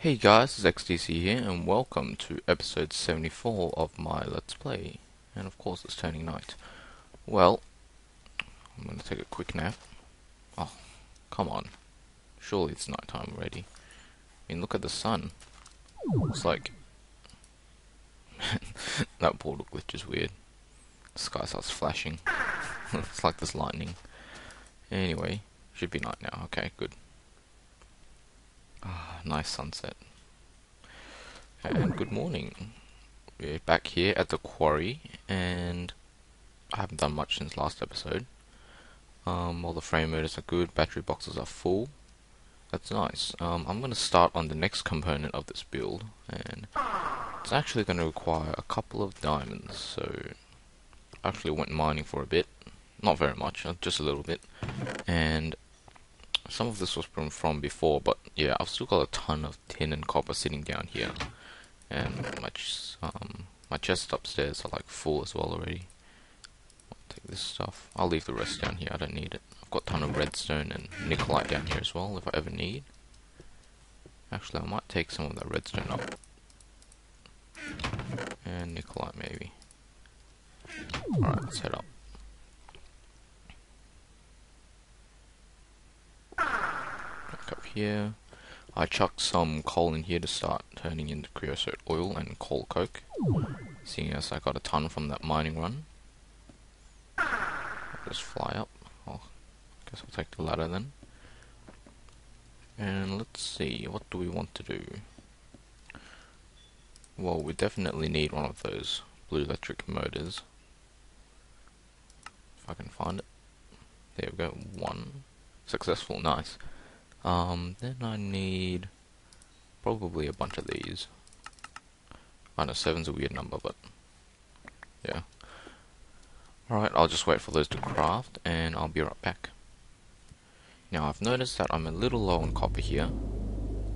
Hey guys, it's XDC here, and welcome to episode 74 of my Let's Play. And of course it's turning night. Well, I'm gonna take a quick nap. Oh, come on. Surely it's nighttime already. I mean, look at the sun. It's like... that portal glitch is weird. The sky starts flashing. It's like there's lightning. Anyway, should be night now. Okay, good. Ah, nice sunset. And good morning. We're back here at the quarry, and I haven't done much since last episode. All the frame motors are good, battery boxes are full. That's nice. I'm going to start on the next component of this build, and it's actually going to require a couple of diamonds, so I actually went mining for a bit. Not very much, just a little bit. And some of this was from before, but yeah, I've still got a ton of tin and copper sitting down here. And my chests upstairs are like full as well already. Take this stuff. I'll leave the rest down here, I don't need it. I've got a ton of redstone and nickelite down here as well, if I ever need. Actually, I might take some of that redstone up. And nickelite maybe. Alright, let's head up. Back up here. I chucked some coal in here to start turning into creosote oil and coal coke. Seeing as I got a ton from that mining run. I'll just fly up. Guess I'll take the ladder then. And let's see, what do we want to do? Well, we definitely need one of those blue electric motors. If I can find it. There we go, one. Successful, nice. Then I need probably a bunch of these. I know 7's a weird number, but yeah. Alright, I'll just wait for those to craft, and I'll be right back. Now, I've noticed that I'm a little low on copper here.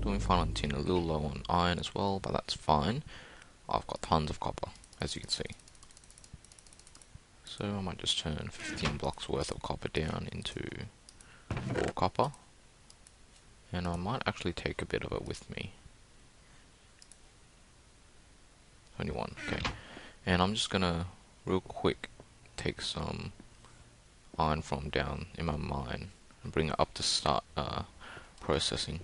Doing fine on tin, a little low on iron as well, but that's fine. I've got tons of copper, as you can see. So I might just turn 15 blocks worth of copper down into 4 copper. And I might actually take a bit of it with me. 21, okay. And I'm just gonna, real quick, take some iron from down in my mine and bring it up to start processing.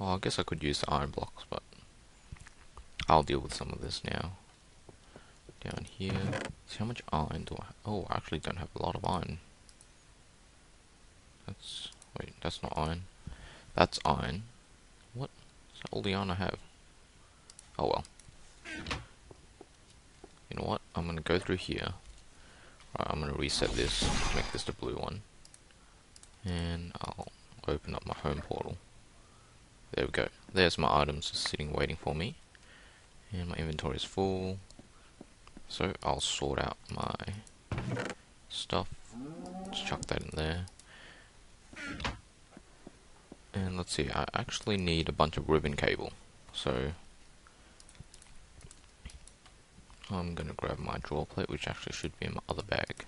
Oh, I guess I could use the iron blocks, but I'll deal with some of this now. Down here, see how much iron do I have? Oh, I actually don't have a lot of iron. Wait, that's not iron. That's iron. What? Is that all the iron I have? Oh well. You know what? I'm gonna go through here. Right, I'm gonna reset this, make this the blue one. And I'll open up my home portal. There we go. There's my items just sitting waiting for me. And my inventory is full. So I'll sort out my stuff. Just chuck that in there. And let's see, I actually need a bunch of ribbon cable. So I'm gonna grab my drawer plate, which actually should be in my other bag.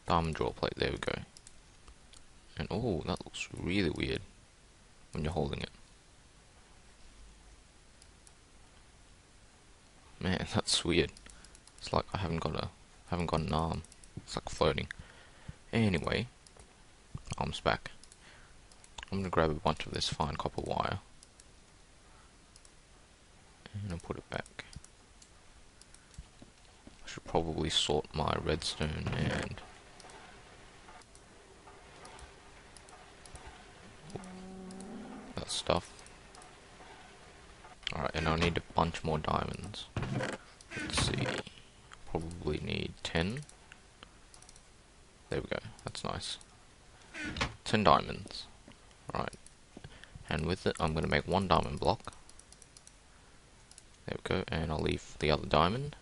Diamond drawer plate, there we go. And oh, that looks really weird when you're holding it. Man, that's weird. It's like I haven't got an arm. It's like floating. Anyway, arms back. I'm gonna grab a bunch of this fine copper wire. And I'll put it back. I should probably sort my redstone and that stuff. Alright, and I'll need a bunch more diamonds. Let's see. Probably need 10. There we go. That's nice. 10 diamonds. Alright. And with it, I'm going to make 1 diamond block. There we go. And I'll leave the other diamond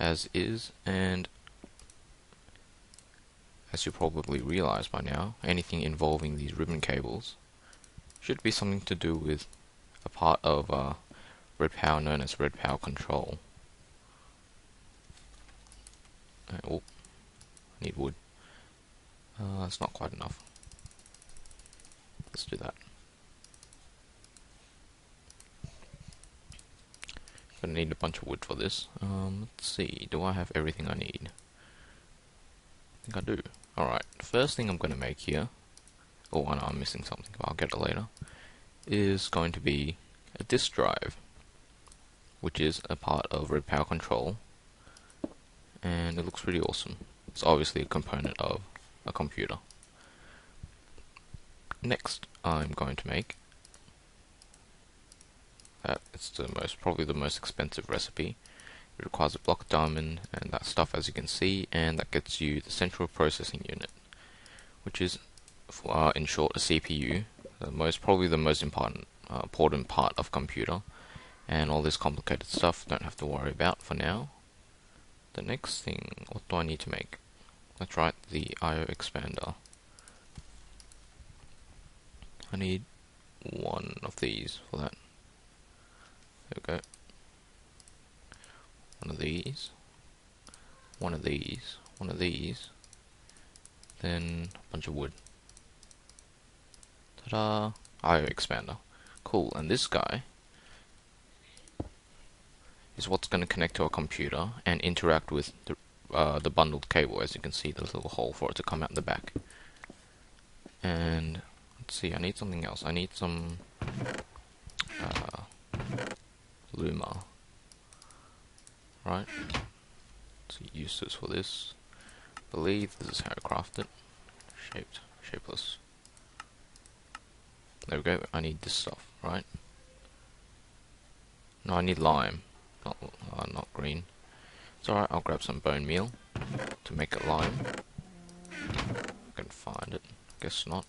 as is. And as you probably realize by now, anything involving these ribbon cables should be something to do with a part of RedPower known as RedPower control. Oh, I need wood. That's not quite enough. Let's do that. gonna need a bunch of wood for this. Let's see, do I have everything I need? I think I do. Alright, first thing I'm gonna make here, oh I know I'm missing something, but I'll get it later, is going to be a disk drive, which is a part of RedPower control, and it looks pretty awesome. It's obviously a component of a computer. Next, I'm going to make that. It's probably the most expensive recipe. It requires a block of diamond and that stuff, as you can see, and that gets you the central processing unit, which is, in short, a CPU. Probably the most important part of computer, and all this complicated stuff don't have to worry about for now. The next thing, what do I need to make? That's right, the IO expander. I need one of these for that. There we go. One of these. One of these. One of these. Then a bunch of wood. Ta-da! IO expander. Cool, and this guy is what's going to connect to a computer and interact with the bundled cable. As you can see, there's a little hole for it to come out the back. And let's see, I need something else. I need some luma. Right? Let's use this for this. I believe this is how I craft it. Shapeless. There we go. I need this stuff, right? No, I need lime, not green. It's alright, I'll grab some bone meal to make it lime. I can find it. Guess not.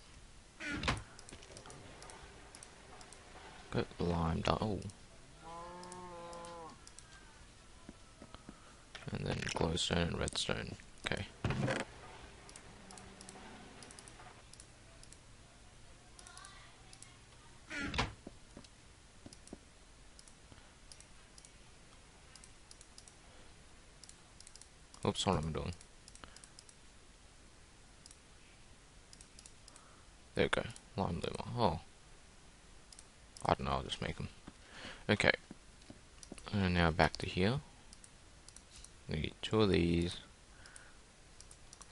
Got lime done. Oh. And then glowstone and redstone. Okay. Oops, what am I doing? There we go. Lime luma. Oh. I don't know, I'll just make them. Okay. And now back to here. We need two of these.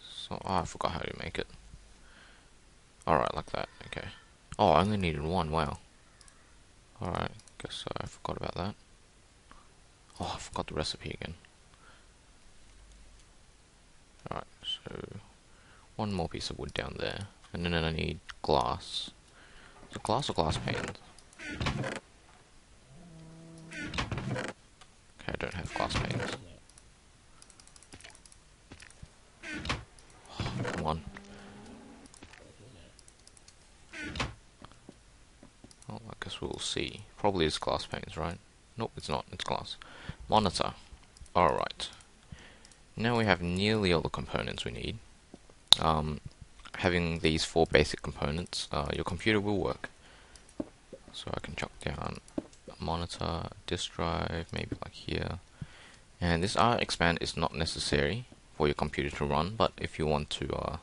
So, I forgot how to make it. Alright, like that. Okay. Oh, I only needed one. Wow. Alright, guess I forgot about that. Oh, I forgot the recipe again. Alright, so one more piece of wood down there. And then I need glass. Is it glass or glass panes? Okay, I don't have glass panes. Oh, come on. Oh, I guess we'll see. Probably is glass panes, right? Nope, it's not. It's glass. Monitor. Alright. Now we have nearly all the components we need. Having these 4 basic components, your computer will work. So I can chuck down a monitor, disk drive, maybe like here. And this IO expand is not necessary for your computer to run, but if you want to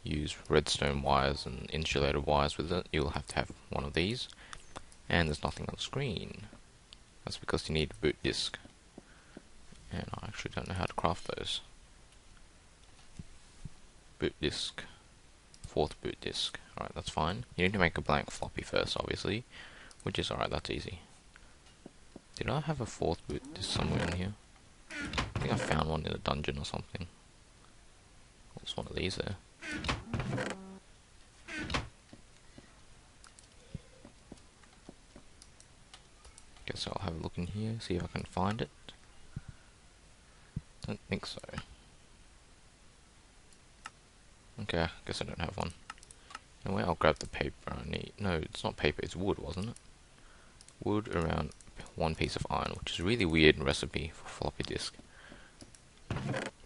use redstone wires and insulated wires with it, you'll have to have one of these. And there's nothing on the screen. That's because you need a boot disk. And I actually don't know how to craft those. Boot disk. 4th boot disk. Alright, that's fine. You need to make a blank floppy first, obviously. Which is alright, that's easy. Did I have a 4th boot disk somewhere in here? I think I found one in a dungeon or something. There's one of these there. Guess I'll have a look in here, see if I can find it. Don't think so. Okay, I guess I don't have one. Anyway, I'll grab the paper I need. No, it's not paper, it's wood, wasn't it? Wood around 1 piece of iron, which is a really weird recipe for floppy disk.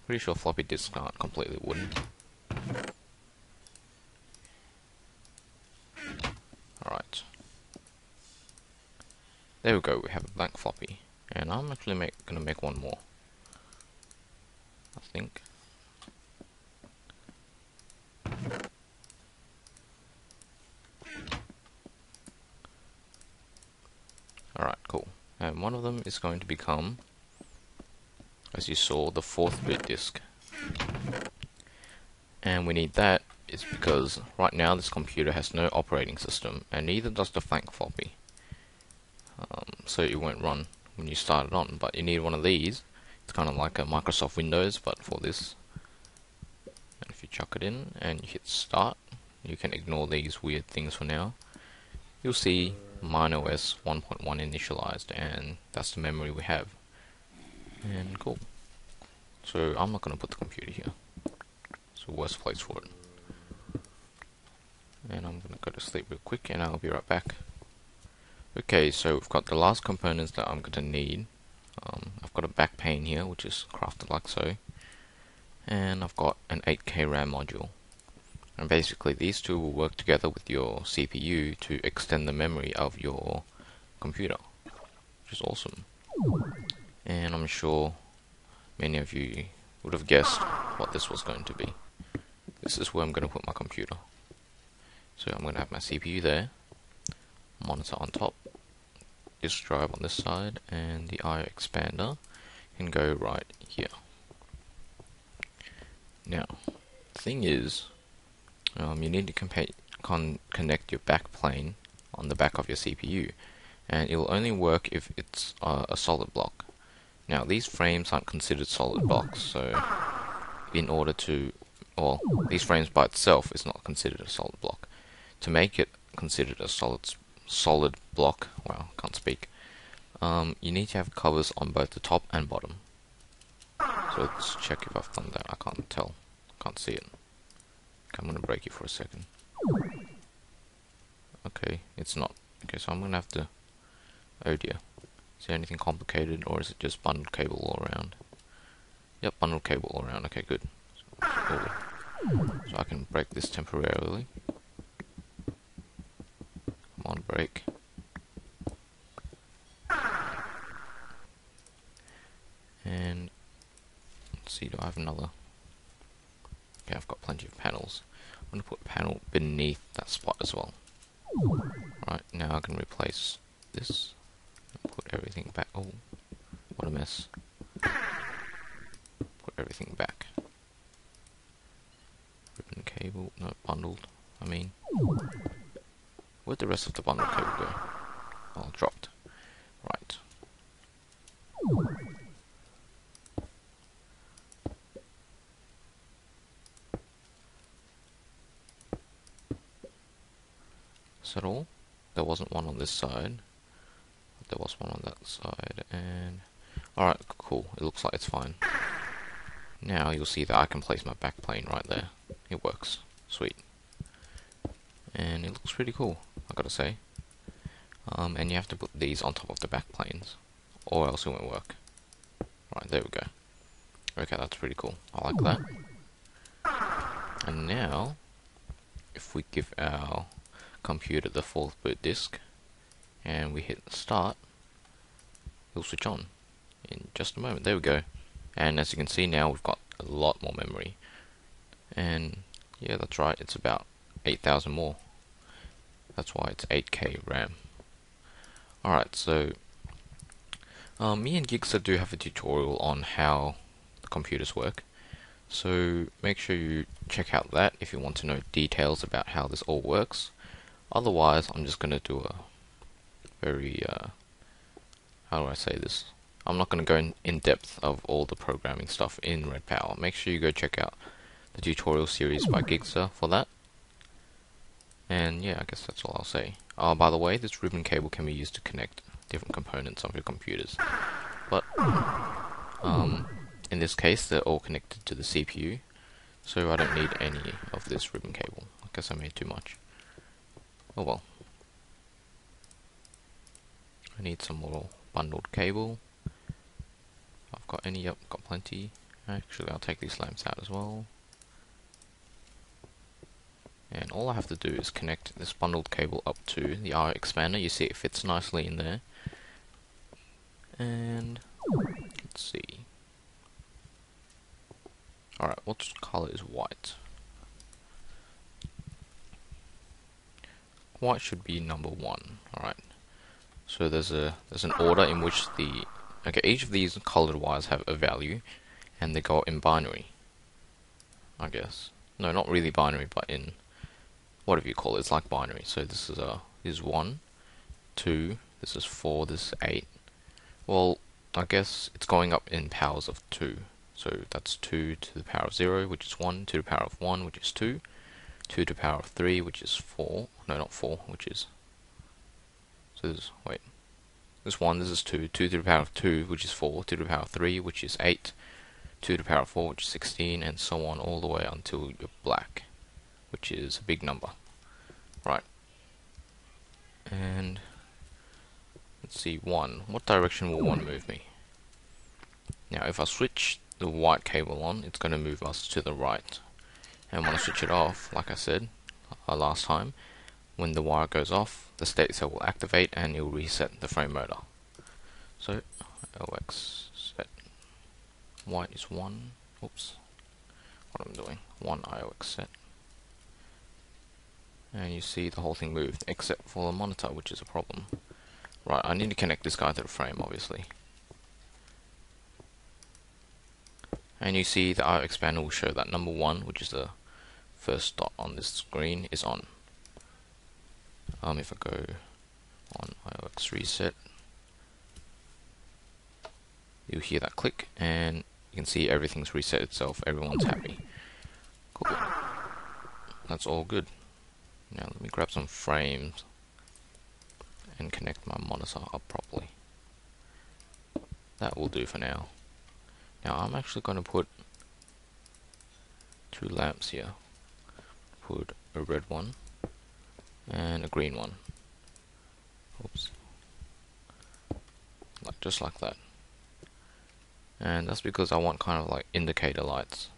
Pretty sure floppy disks aren't completely wooden. Alright. There we go, we have a blank floppy. And I'm actually gonna make one more. I think. Alright, cool. I have and one of them is going to become, as you saw, the 4th boot disk. And we need that is because right now this computer has no operating system, and neither does the flank floppy. So it won't run when you start it on, but you need one of these. It's kind of like a Microsoft Windows, but for this. And if you chuck it in and you hit start, you can ignore these weird things for now. You'll see MineOS 1.1 initialized, and that's the memory we have. And cool. So I'm not going to put the computer here. It's the worst place for it. And I'm going to go to sleep real quick, and I'll be right back. Okay, so we've got the last components that I'm going to need. I've got a back pane here, which is crafted like so. And I've got an 8K RAM module. And basically these two will work together with your CPU to extend the memory of your computer, which is awesome. And I'm sure many of you would have guessed what this was going to be. This is where I'm going to put my computer. So I'm going to have my CPU there, monitor on top, disk drive on this side, and the IO expander can go right here. Now, the thing is, you need to connect your back plane on the back of your CPU, and it will only work if it's a solid block. Now, these frames aren't considered solid blocks, so in order to, well, these frames by itself is not considered a solid block. To make it considered a solid block, wow, can't speak, you need to have covers on both the top and bottom. So let's check if I've done that. I can't tell, can't see it. Okay, I'm going to break it for a second. Okay, it's not. Okay, so I'm going to have to, oh dear. Is there anything complicated, or is it just bundled cable all around? Yep, bundled cable all around. Okay, good. So I can break this temporarily. Come on, break. And let's see, do I have another? Okay, I've got plenty of panels. I'm going to put a panel beneath that spot as well. Right, now I can replace this. Put everything back. Oh, what a mess. Put everything back. Ribbon cable, no, bundled, I mean. Where'd the rest of the bundled cable go? Oh, dropped. Right. Is that all? There wasn't one on this side. There was one on that side, and alright, cool. It looks like it's fine. Now you'll see that I can place my back plane right there. It works. Sweet. And it looks pretty cool, I gotta say. And you have to put these on top of the back planes, or else it won't work. Right, there we go. Okay, that's pretty cool. I like that. And now, if we give our computer the 4th boot disk, and we hit start, it'll switch on in just a moment. There we go. And as you can see now, we've got a lot more memory. And yeah, that's right, it's about 8,000 more. That's why it's 8K RAM. Alright, so me and Gigster do have a tutorial on how the computers work. So make sure you check out that if you want to know details about how this all works. Otherwise, I'm just going to do a very, how do I say this? I'm not going to go in depth of all the programming stuff in RedPower. Make sure you go check out the tutorial series by Gigster for that. And yeah, I guess that's all I'll say. By the way, this ribbon cable can be used to connect different components of your computers. But in this case, they're all connected to the CPU, so I don't need any of this ribbon cable. I guess I made too much. Oh well. I need some more bundled cable. I've got any? Yep, got plenty. Actually, I'll take these lamps out as well. And all I have to do is connect this bundled cable up to the IO expander. You see it fits nicely in there. And let's see. Alright, what color is white? White should be number 1. Alright. So there's an order in which each of these colored wires have a value, and they go in binary, I guess. No, not really binary, but in whatever you call it. It's like binary. So this is 1, 2. This is 4. This is 8. Well, I guess it's going up in powers of 2. So that's 2 to the power of 0, which is 1, 2 to the power of 1, which is 2, 2 to the power of 3, which is 4. No, not 4, which is... So this, wait. This is 1, this is 2, 2 to the power of 2, which is 4, 2 to the power of 3, which is 8, 2 to the power of 4, which is 16, and so on all the way until you're black, which is a big number. Right. And let's see, 1. What direction will 1 move me? Now, if I switch the white cable on, it's going to move us to the right. And when I switch it off, like I said last time, when the wire goes off, the state cell will activate and it will reset the frame motor. So, LX set white is 1. Oops. What am I doing? 1 IOX set. And you see the whole thing moved, except for the monitor, which is a problem. Right, I need to connect this guy to the frame, obviously. And you see the IO expander will show that number 1, which is the first dot on this screen, is on. If I go on IOX reset, you'll hear that click, and you can see everything's reset itself. Everyone's happy. Cool. That's all good. Now let me grab some frames and connect my monitor up properly. That will do for now. Now I'm actually going to put 2 lamps here. Put a red one and a green one. Oops. Just like that. And that's because I want kind of like indicator lights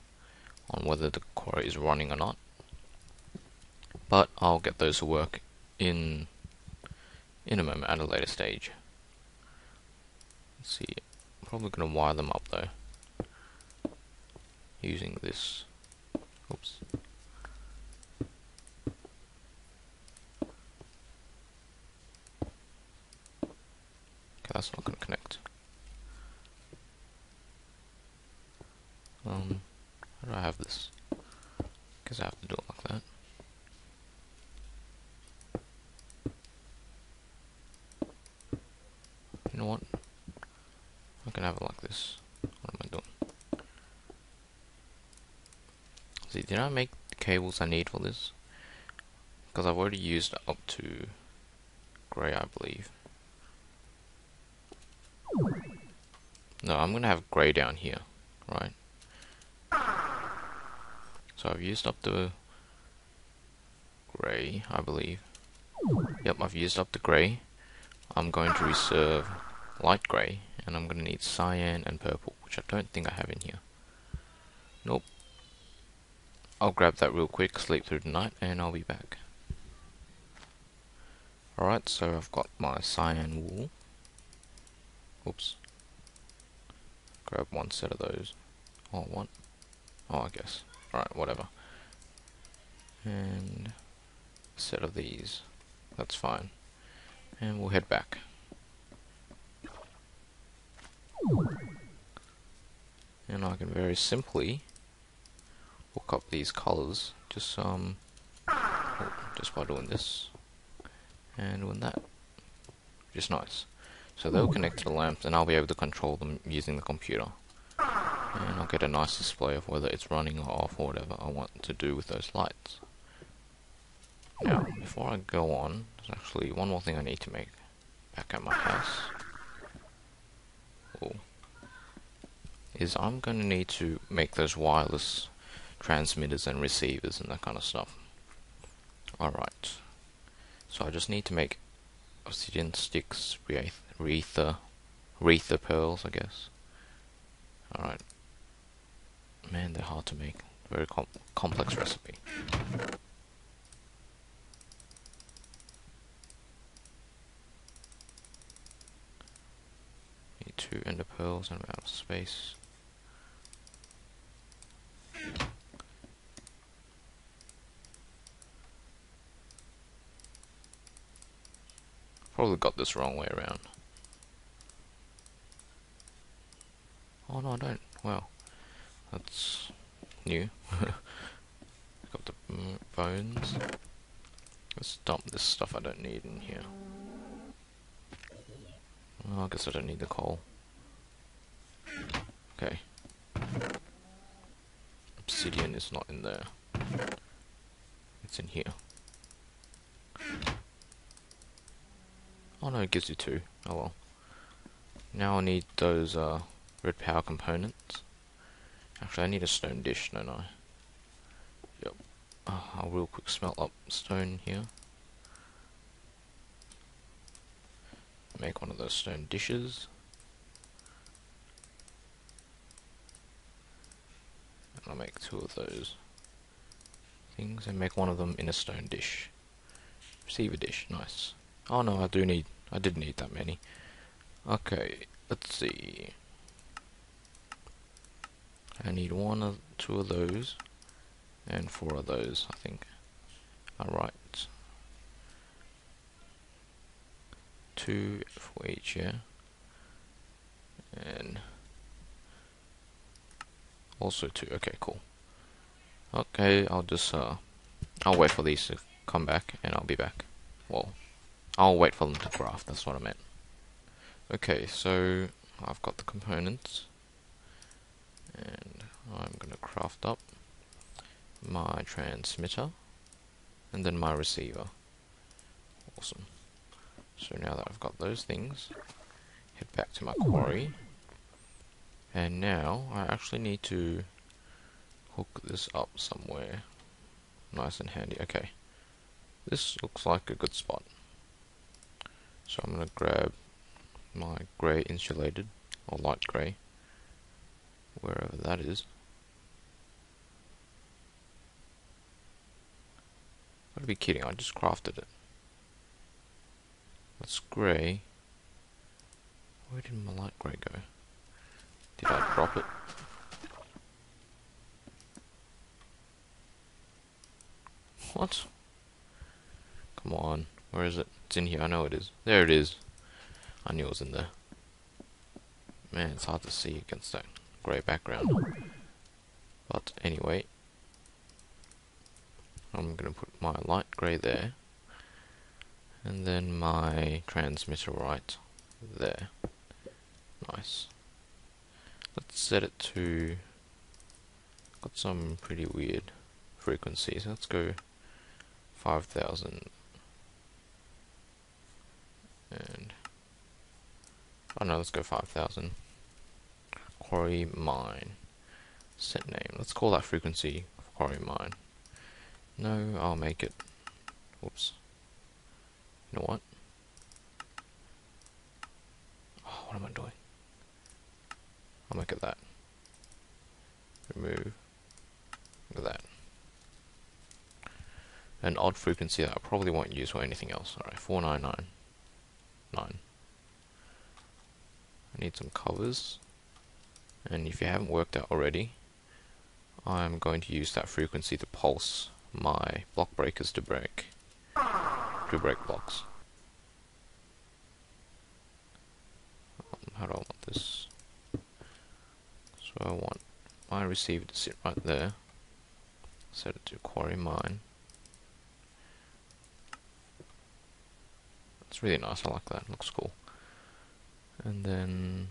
on whether the quarry is running or not. But I'll get those to work in a moment at a later stage. Let's see. I'm probably going to wire them up though, using this. Oops. Okay, that's not going to connect. How do I have this? Because I have to do it like that. You know what? I can have it like this. What am I doing? See, did I make the cables I need for this? Because I've already used up to grey, I believe. No, I'm going to have grey down here, right? So I've used up the grey, I believe. Yep, I've used up the grey. I'm going to reserve light grey, and I'm going to need cyan and purple, which I don't think I have in here. Nope. I'll grab that real quick, sleep through the night, and I'll be back. Alright, so I've got my cyan wool. Oops. Grab one set of those. Oh, one. Oh, I guess. Alright, whatever. And a set of these. That's fine. And we'll head back. And I can very simply hook up these colors just just by doing this and doing that. Just nice. So they'll connect to the lamps and I'll be able to control them using the computer. And I'll get a nice display of whether it's running or off or whatever I want to do with those lights. Now, before I go on, there's actually one more thing I need to make back at my house. Oh. Is I'm going to need to make those wireless transmitters and receivers and that kind of stuff. Alright. So I just need to make obsidian sticks, Rether pearls, I guess. Alright. Man, they're hard to make. Very complex recipe. Need 2 ender pearls and I'm out of space. Probably got this wrong way around. Oh no, I don't. Wow, that's new. Got the bones. Let's dump this stuff I don't need in here. Oh, I guess I don't need the coal. Okay. Obsidian is not in there. It's in here. Oh no, it gives you 2. Oh well. Now I need those red power components. Actually, I need a stone dish, don't I? Yep. I'll real quick smelt up stone here. Make one of those stone dishes. And I'll make 2 of those things and make one of them in a stone dish. Receiver dish, nice. Oh no, I did need that many. Okay, let's see. I need 1 or 2 of those and 4 of those, I think. Alright. 2 for each, yeah. And also 2. Okay, cool. Okay, I'll just I'll wait for these to come back and I'll be back. Well, I'll wait for them to craft, that's what I meant. Okay, so I've got the components and I'm gonna craft up my transmitter and then my receiver. Awesome. So now that I've got those things, head back to my quarry, and now I actually need to hook this up somewhere nice and handy. Okay, this looks like a good spot. So I'm gonna grab my grey insulated, or light grey, wherever that is. Gotta be kidding, I just crafted it. That's grey. Where did my light grey go? Did I drop it? What? Come on, where is it? It's in here, I know it is. There it is. I knew it was in there. Man, it's hard to see against that grey background. But anyway, I'm gonna put my light grey there, and then my transmitter right there. Nice. Let's set it to, got some pretty weird frequencies. Let's go 5,000 and oh no, let's go 5,000. Quarry mine. Set name. Let's call that frequency quarry mine. No, I'll make it. Whoops. You know what? Oh, what am I doing? I'll make it that. Remove. Look at that. An odd frequency that I probably won't use for anything else. Alright, 4999. I need some covers. And if you haven't worked out already, I'm going to use that frequency to pulse my block breakers to break blocks. How do I want this? So I want my receiver to sit right there. Set it to quarry mine. It's really nice, I like that, it looks cool. And then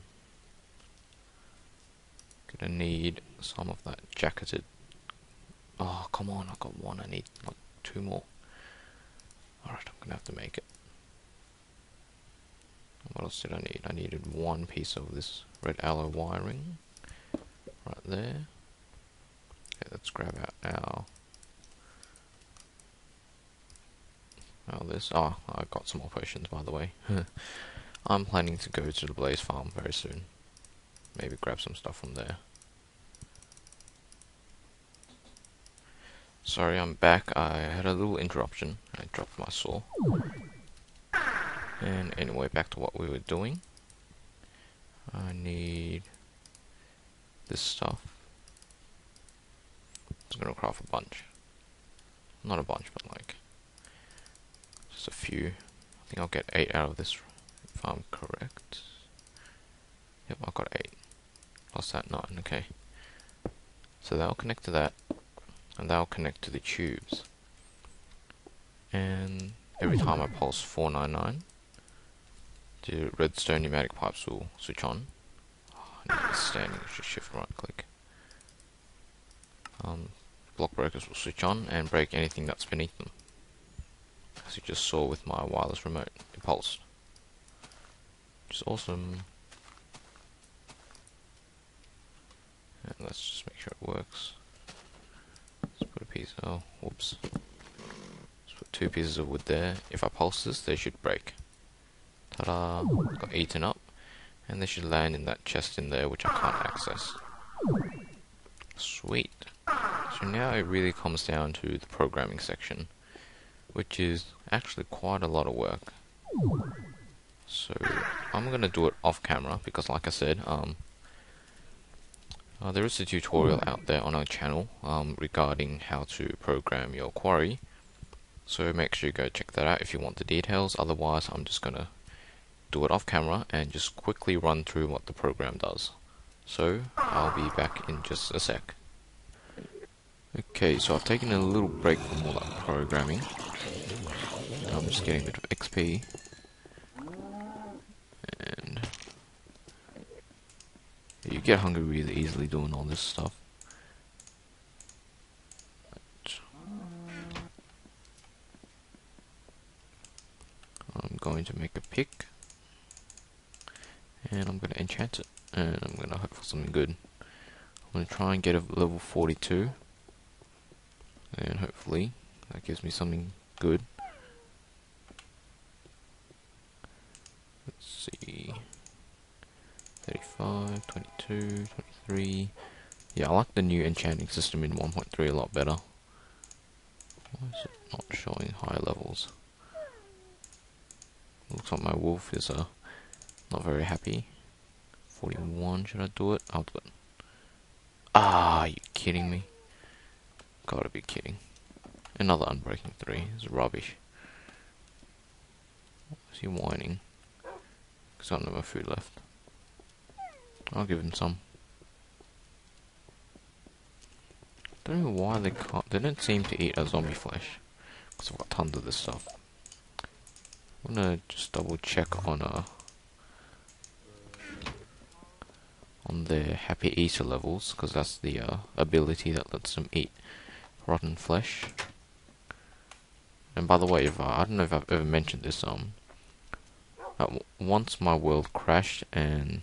gonna need some of that jacketed. Oh, come on, I got 1, I need like 2 more. Alright, I'm gonna have to make it. What else did I need? I needed 1 piece of this red alloy wiring right there. Okay, let's grab out this. Oh, I got some more potions, by the way. I'm planning to go to the Blaze farm very soon. Maybe grab some stuff from there. Sorry, I'm back. I had a little interruption. I dropped my saw. And anyway, back to what we were doing. I need this stuff. I'm gonna craft a bunch. Not a bunch, but like just a few. I think I'll get 8 out of this if I'm correct. Yep, I got 8. Plus that 9, okay. So that'll connect to that, and that'll connect to the tubes. And every time I pulse 499, the redstone pneumatic pipes will switch on. Standing, just shift right click. Block breakers will switch on and break anything that's beneath them. As you just saw with my wireless remote, it pulsed. Which is awesome. And let's just make sure it works. Let's put a piece, oh, whoops. Let's put 2 pieces of wood there. If I pulse this, they should break. Ta-da! Got eaten up. And they should land in that chest in there, which I can't access. Sweet. So now it really comes down to the programming section, which is actually quite a lot of work. So I'm going to do it off camera because, like I said, there is a tutorial out there on our channel regarding how to program your quarry. So make sure you go check that out if you want the details. Otherwise, I'm just going to do it off camera and just quickly run through what the program does. So I'll be back in just a sec. Okay, so I've taken a little break from all that programming. I'm just getting a bit of XP. And you get hungry really easily doing all this stuff. I'm going to make a pick. And I'm going to enchant it. And I'm going to hope for something good. I'm going to try and get a level 42. And hopefully that gives me something good. Let's see. 35, 22, 23. Yeah, I like the new enchanting system in 1.3 a lot better. Why is it not showing high levels? Looks like my wolf is not very happy. 41, should I do it? I'll do it. Ah, are you kidding me? Gotta be kidding. Another unbreaking 3. This is rubbish. Is he whining? Because I don't have no food left. I'll give him some. Don't know why they can't. They don't seem to eat a zombie flesh. Because I've got tons of this stuff. I'm gonna just double check on their happy eater levels, because that's the ability that lets them eat rotten flesh. And by the way, if I don't know if I've ever mentioned this, once my world crashed and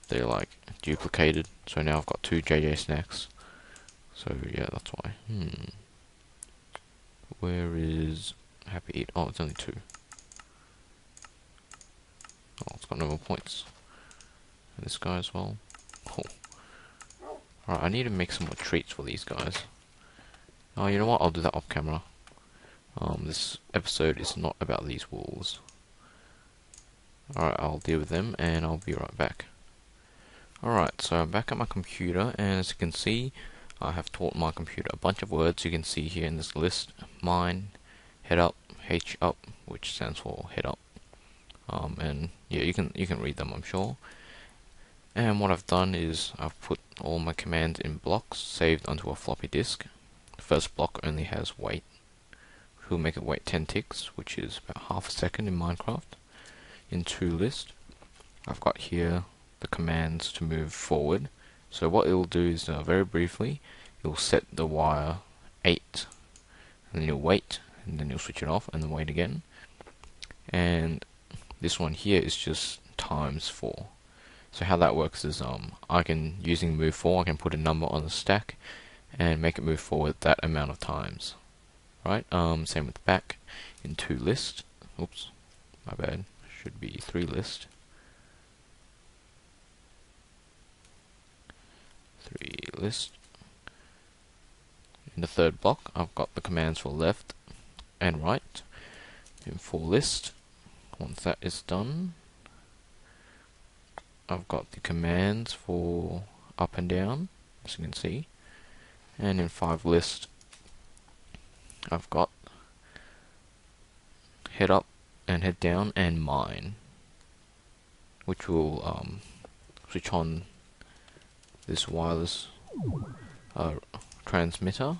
they're like duplicated, so now I've got 2 JJ snacks. So yeah, that's why. Where is happy eat? Oh, it's only 2. Oh, it's got no more points. And this guy as well. Oh. Alright, I need to make some more treats for these guys. Oh, you know what? I'll do that off camera. This episode is not about these wolves. Alright, I'll deal with them and I'll be right back. Alright, so I'm back at my computer, and as you can see, I have taught my computer a bunch of words you can see here in this list. Mine, head up, H up, which stands for head up. And yeah, you can read them, I'm sure. And what I've done is I've put all my commands in blocks saved onto a floppy disk. The first block only has wait. We'll make it wait 10 ticks, which is about half a second in Minecraft. In toList, I've got here the commands to move forward. So what it'll do is, very briefly, you'll set the wire 8, and then you'll wait, and then you'll switch it off, and then wait again. And this one here is just times 4. So how that works is, I can, using move 4, I can put a number on the stack, and make it move forward that amount of times. Right? Same with back in toList. Oops, my bad. Should be 3list. 3list. In the third block, I've got the commands for left and right. In 4list, once that is done, I've got the commands for up and down, as you can see. And in 5list, I've got head up and head down and mine, which will switch on this wireless transmitter,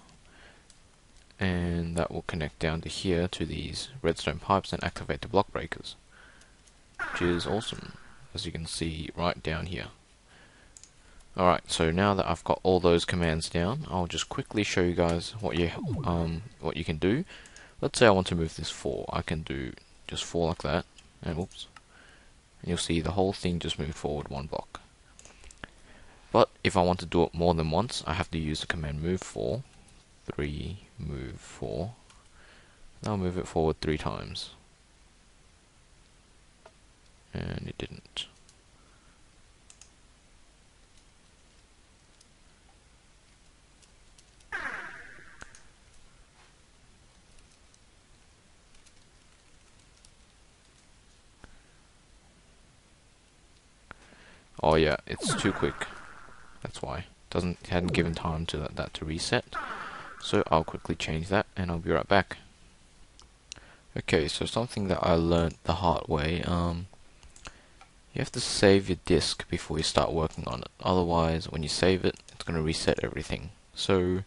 and that will connect down to here to these redstone pipes and activate the block breakers, which is awesome, as you can see right down here. Alright, so now that I've got all those commands down, I'll just quickly show you guys what you can do. Let's say I want to move this 4. I can do just 4 like that, and oops, and you'll see the whole thing just moved forward 1 block. But if I want to do it more than once, I have to use the command move 4, 3, move 4. I'll move it forward 3 times. And it didn't. Oh yeah, it's too quick. That's why. Hadn't given time to that to reset. So I'll quickly change that and I'll be right back. Okay, so something that I learned the hard way, you have to save your disk before you start working on it. Otherwise, when you save it, it's going to reset everything. So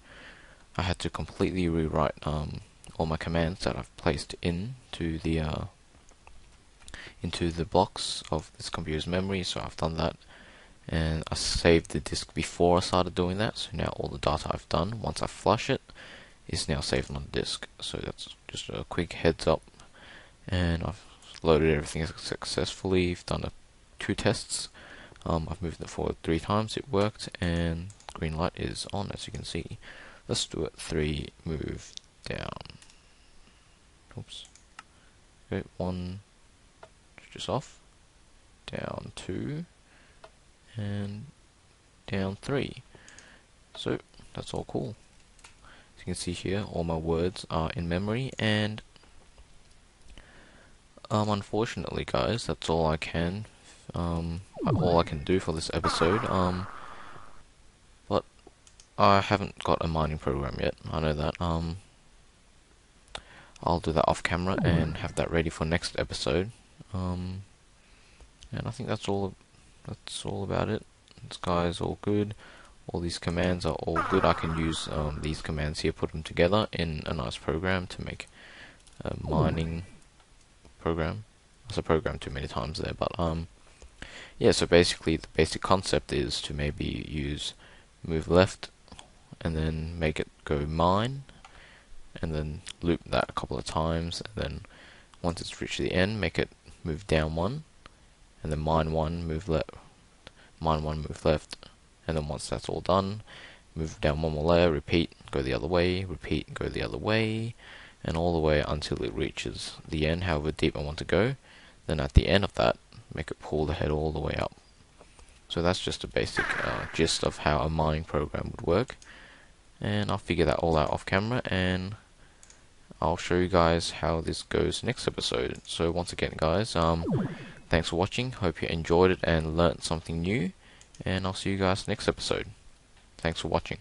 I had to completely rewrite all my commands that I've placed into the blocks of this computer's memory. So I've done that, and I saved the disk before I started doing that. So now all the data I've done, once I flush it, is now saved on the disk. So that's just a quick heads up. And I've loaded everything successfully. I've done 2 tests. I've moved it forward 3 times. It worked, and green light is on, as you can see. Let's do it 3, move down. Oops. Okay, 1, just off. Down 2, and down 3. So that's all cool. As you can see here, all my words are in memory, and unfortunately, guys, that's all I can do for this episode. But I haven't got a mining program yet. I know that. I'll do that off camera and have that ready for next episode. And I think that's all about it. This guy's all good. All these commands are all good. I can use these commands here, put them together in a nice program to make a mining program. I said program too many times there, but yeah. So basically, the basic concept is to maybe use move left, and then make it go mine, and then loop that a couple of times, and then once it's reached the end, make it move down 1, and then mine 1, move left, mine 1, move left, and then once that's all done, move down 1 more layer, repeat, go the other way, repeat, go the other way, and all the way until it reaches the end, however deep I want to go. Then at the end of that, make it pull the head all the way up. So that's just a basic gist of how a mining program would work, and I'll figure that all out off camera, and I'll show you guys how this goes next episode. So once again, guys, thanks for watching. Hope you enjoyed it and learnt something new, and I'll see you guys next episode. Thanks for watching.